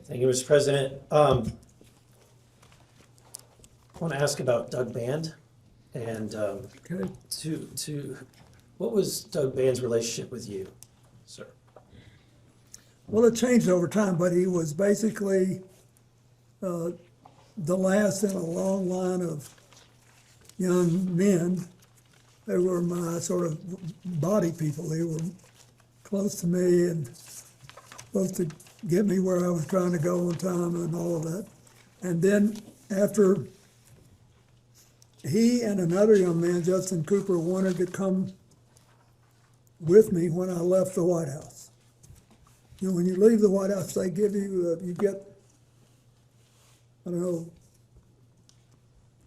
Thank you, Mr. President. I want to ask about Doug Band and Okay. what was Doug Band's relationship with you, sir? Well, it changed over time, but he was basically the last in a long line of young men. They were my sort of body people. They were close to me and supposed to get me where I was trying to go on time and all of that. And then after he and another young man, Justin Cooper, wanted to come with me when I left the White House. You know, when you leave the White House, they give you, you get, I don't know,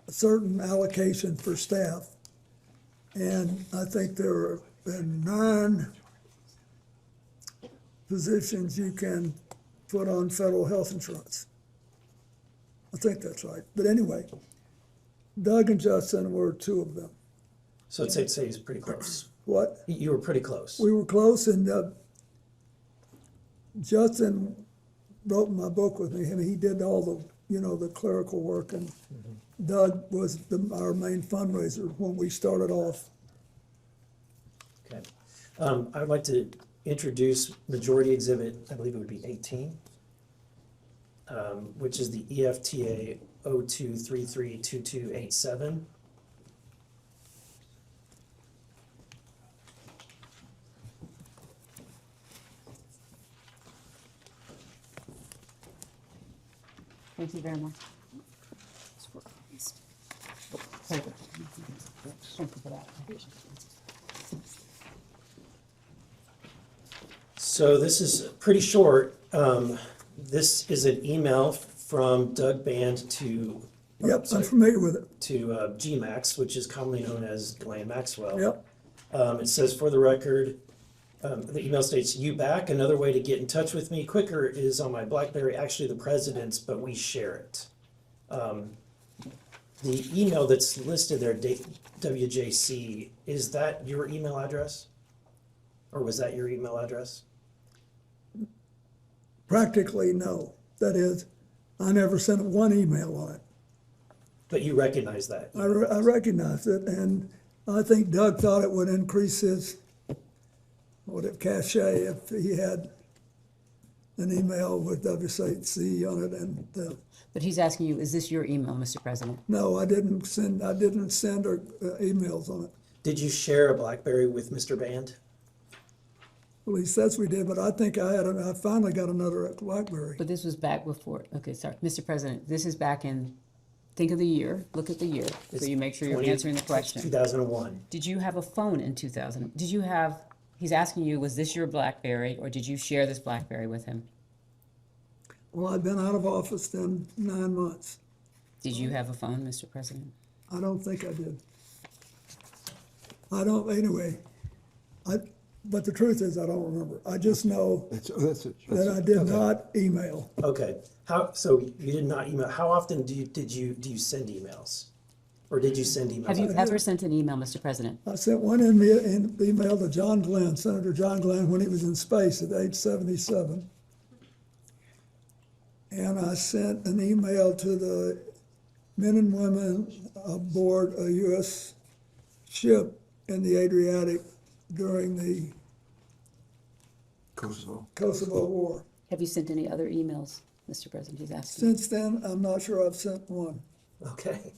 a certain allocation for staff. And I think there are 9 positions you can put on federal health insurance. I think that's right. But anyway, Doug and Justin were 2 of them. So I'd say he's pretty close. What? You were pretty close. We were close, and Justin wrote my book with me. I mean, he did all the, the clerical work, and Doug was our main fundraiser when we started off. Okay. I would like to introduce Majority Exhibit, I believe it would be 18, which is the EFTA 02332287. Thank you very much. Thank you for that. So this is pretty short. This is an email from Doug Band to. Yep, I'm familiar with it. To GMAX, which is commonly known as Ghislaine Maxwell. Yep. It says, for the record, the email states, "You back? Another way to get in touch with me quicker is on my BlackBerry, actually the president's, but we share it." The email that's listed there, WJC, is that your email address? Or was that your email address? Practically, no. That is, I never sent one email on it. But you recognize that? I recognized it, and I think Doug thought it would increase his cachet if he had an email with WCC on it. And But he's asking you, is this your email, Mr. President? no, I didn't send emails on it. Did you share a BlackBerry with Mr. Band? Well, he says we did, but I think I finally got another BlackBerry. But this was back before, okay, sorry, Mr. President, this is back in, think of the year, look at the year, so you make sure you're answering the question. 2001. Did you have a phone in 2000? He's asking you, was this your BlackBerry, or did you share this BlackBerry with him? Well, I've been out of office then 9 months. Did you have a phone, Mr. President? I don't think I did. I don't, anyway, but the truth is, I don't remember. I just know that I did not email. Okay. So you did not email. How often do you send emails? Or did you send emails? Have you ever sent an email, Mr. President? I sent one email to John Glenn, Senator John Glenn, when he was in space at age 77. And I sent an email to the men and women aboard a U.S. ship in the Adriatic during the Kosovo War. Have you sent any other emails, Mr. President? He's asking. Since then, I'm not sure I've sent one. Okay.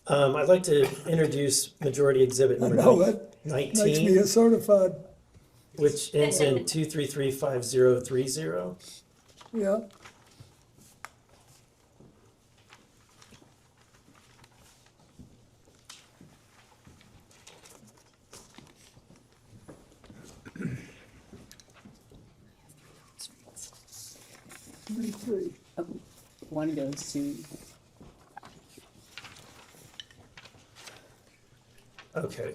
I'd like to introduce Majority Exhibit I number know that 19, makes me a certified, which ends in 2335030. yeah. Let me see. One goes to, Okay.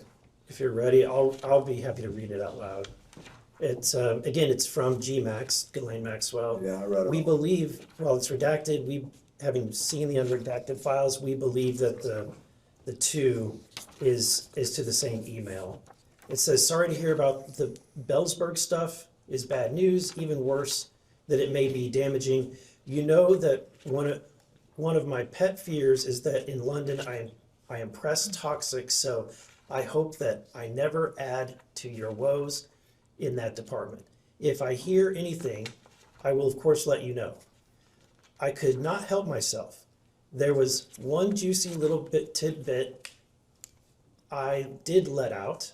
If you're ready, I'll be happy to read it out loud. It's again, it's from GMAX, Ghislaine Maxwell. Yeah, I read it. We believe, while it's redacted, having seen the unredacted files, we believe that the two is to the same email. It says, "Sorry to hear about the Bellsburg stuff is bad news, even worse, that it may be damaging You know that one of my pet fears is that in London I am press toxic, so I hope that I never add to your woes in that department. If I hear anything, I will of course let you know. I could not help myself. There was one juicy little bit tidbit I did let out,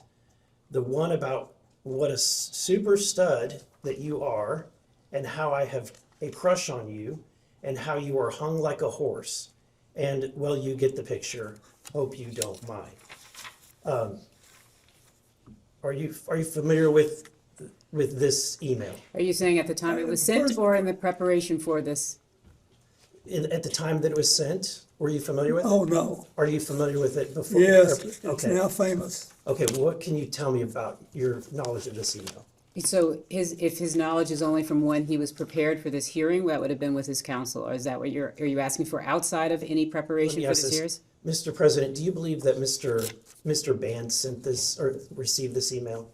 the one about what a super stud that you are and how I have a crush on you and how you are hung like a horse. And, well, you get the picture. Hope you don't mind. Are you familiar with this email? Are you saying at the time it was sent or in the preparation for this? At the time that it was sent, were you familiar with it? Oh, no. Are you familiar with it before? Yes, it's Okay. now famous. Okay, what can you tell me about your knowledge of this email? So if his knowledge is only from when he was prepared for this hearing, that would have been with his counsel, or is that what are you asking for outside of any preparation Let me for ask this this. hearing? Mr. President, do you believe that Mr. Band sent this or received this email?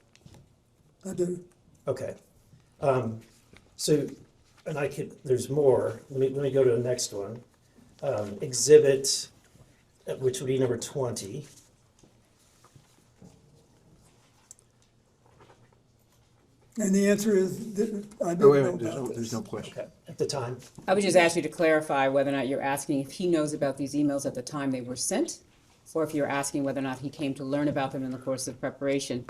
I do. Okay. So, and there's more. Let me go to the next one. Exhibit, which would be number 20. And the answer is, that I Oh, don't wait a know minute, about there's this. no question. Okay, at the time. I would just ask you to clarify whether or not you're asking if he knows about these emails at the time they were sent, or if you're asking whether or not he came to learn about them in the course of preparation,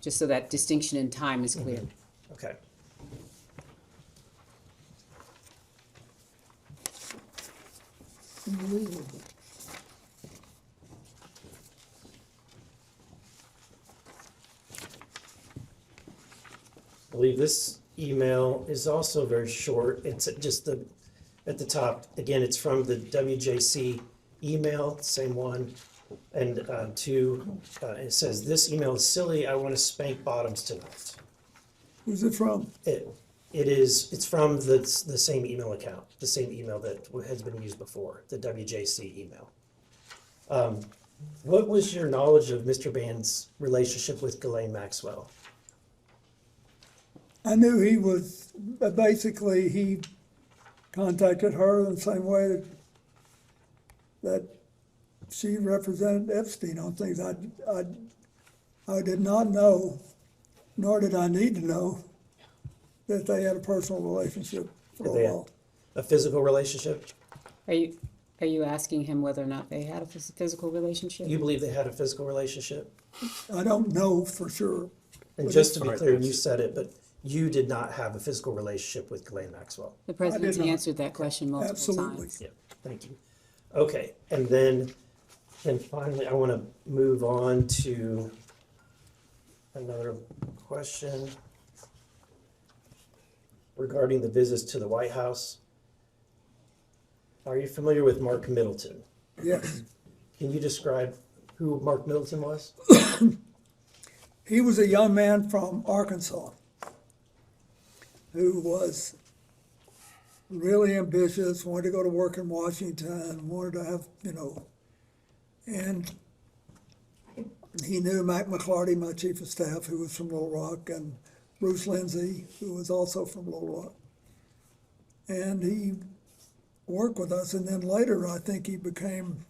just so that distinction in time is clear. Okay. I believe this email is also very short. It's just at the top, again, it's from the WJC email, same one. And it says, "This email is silly. I want to spank bottoms tonight." Who's it from? It's from the same email account, the same email that has been used before, the WJC email. What was your knowledge of Mr. Band's relationship with Ghislaine Maxwell? I knew he was, basically, he contacted her in the same way that she represented Epstein on things. I did not know, nor did I need to know, that they had a personal relationship for Did a they while. have a physical relationship? Are you asking him whether or not they had a physical relationship? You believe they had a physical relationship? I don't know for sure. And just to be Alright, clear, that's- you said it, but you did not have a physical relationship with Ghislaine Maxwell. The president's not. answered that question multiple Absolutely. times. Yeah, thank you. Okay, and then finally, I want to move on to another question regarding the visits to the White House. Are you familiar with Mark Middleton? Yes. Can you describe who Mark Middleton was? He was a young man from Arkansas who was really ambitious, wanted to go to work in Washington, wanted to have, and he knew Mac McClarty, my chief of staff, who was from Little Rock, and Bruce Lindsay, who was also from Little Rock. And he worked with us, and then later I think he became,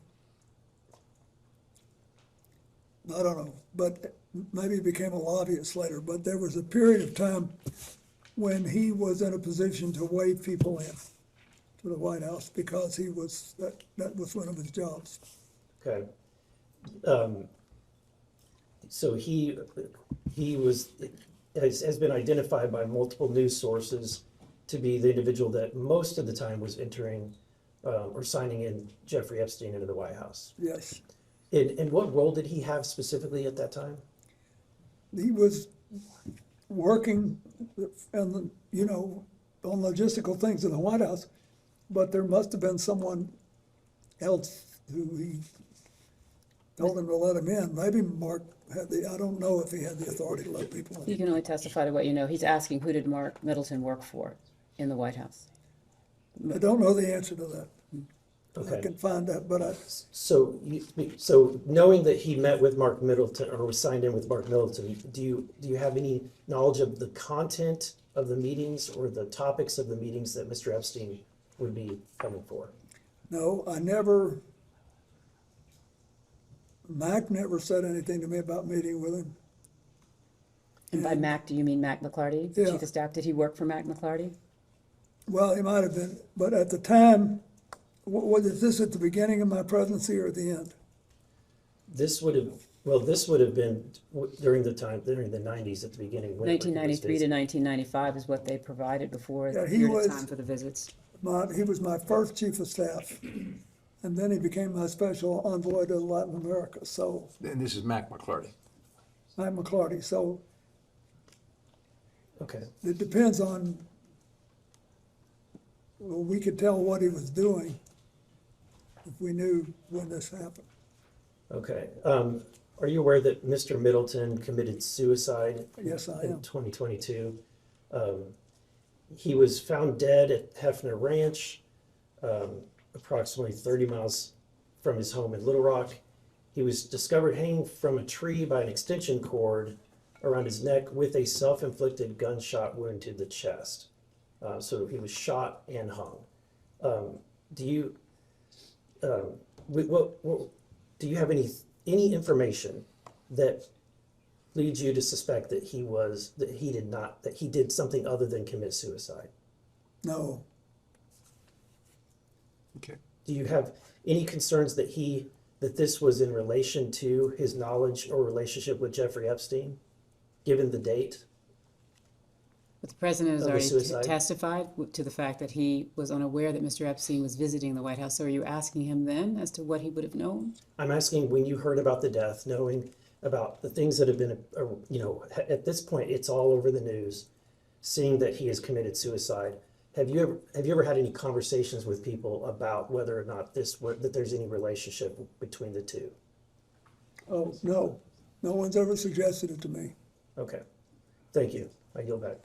I don't know, but maybe he became a lobbyist later, but there was a period of time when he was in a position to wave people in to the White House because he was, that was one of his jobs. Okay. So he has been identified by multiple news sources to be the individual that most of the time was entering or signing in Jeffrey Epstein into the White House. Yes. And what role did he have specifically at that time? He was working and, on logistical things in the White House, but there must have been someone else who he told him to let him in. Maybe Mark had I don't know if he had the authority to let people You in. can only testify to what you know. He's asking, who did Mark Middleton work for in the White House? I don't know the answer to that. I Okay. can find that, but So knowing that he met with Mark Middleton or was signed in with Mark Middleton, do you have any knowledge of the content of the meetings or the topics of the meetings that Mr. Epstein would be coming for. No, Mac never said anything to me about meeting with him. And by Mac, do you mean Mac McClarty, Yeah. Chief of Staff? Did he work for Mac McClarty? Well, he might have been, but at the time, was this at the beginning of my presidency or at the end? This would have been during the 90s at the beginning. whenever he was 1993 to visiting. 1995 is what they provided before Yeah, the he period was- of time for the visits. He was my first chief of staff, and then he became my special envoy to Latin America, so, And this is Mac McClarty. I'm McClarty, so Okay, it depends on, well, we could tell what he was doing if we knew when this happened. okay. Are you aware that Mr. Middleton committed suicide? Yes, I In am. 2022. He was found dead at Hefner Ranch, approximately 30 miles from his home in Little Rock. He was discovered hanging from a tree by an extension cord around his neck with a self-inflicted gunshot wound to the chest. So he was shot and hung. Do you, do you have any information that leads you to suspect that he did something other than commit suicide? No, Okay. Do you have any concerns that this was in relation to his knowledge or relationship with Jeffrey Epstein, given the date? But the president has Of the already suicide? testified to the fact that he was unaware that Mr. Epstein was visiting the White House. So are you asking him then as to what he would have known? I'm asking, when you heard about the death, knowing about the things that have been, at this point, it's all over the news, seeing that he has committed suicide. Have you ever had any conversations with people about whether or not that there's any relationship between the two? oh, no, no one's ever suggested it to me. Okay, thank you. I yield back.